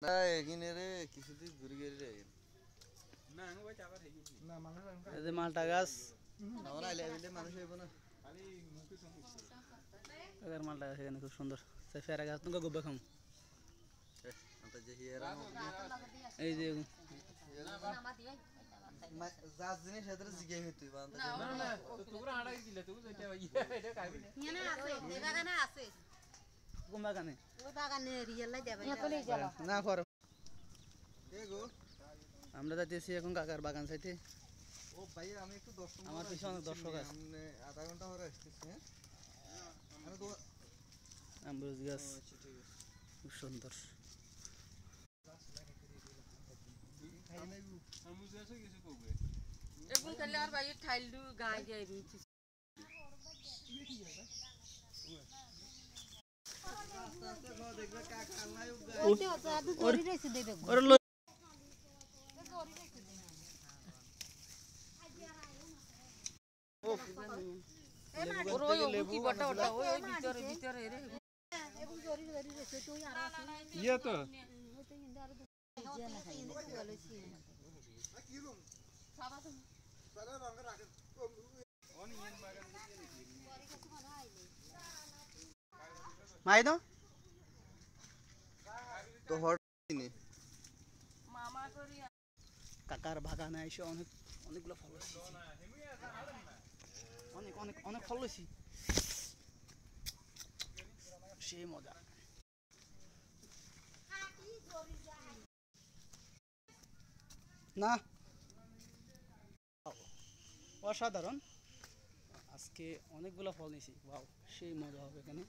না এখানে রে কিছুদিন ঘুরে গেলে রে না আমি ওই টাকা থেকে না মানুষ এই যে মালটা গাছ না ওরা আইলে আইলে মানুষ হইব না খালি মুখে সমস্যা এর মালটা গাছ এখানে খুব সুন্দর সেই ফেরা গাছ তুমি গোবা খাম আমরা যে হিয়ারা এই যে জাজ জিনিস এদের জিগে হইতই বান্দা না না তোরা আড়াই দিলে তুই এটা এটা খাবি না আছে এই বাগানে আছে কোন বাগানে ওই বাগানে রিয়েলাই দেবে না ফর দেখো আমরা যাইতেছি এখন কাকার বাগান সাইতে ও ভাই আমি একটু দর্শক আমার পিছনে অনেক দর্শক আছে আমরা আধা ঘন্টা পরে আসতেছি হ্যাঁ আমি তো আমরুজ গাছ খুব সুন্দর আমরুজ গাছে কিছু করবে এগুন খালি আর ভাই ঠাইলু গায় যায় রুচি দেখবে কাকা আল্লাহ ওইটা তো আদু জরি রইছে দেবে ওর লেবু বটা বটা ওই ভিতরে ভিতরে রে এবং জরি জরি রইছে তুই আর আছে ইয়া তো ওইটা ইন্দা আর কি রুম সাদা তো সাদা রং রাখেন অনিয়ন বাগান দিয়ে মাই দাও তো হট নি মামা করি কাকার বাগানে এসে অনেক অনেকগুলো ফল হয়েছে অনেক অনেক অনেক ফল হয়েছে সেই মজা না অসাধারণ আজকে অনেকগুলো ফল নিয়েছি ওয়াও সেই মজা হবে এখানে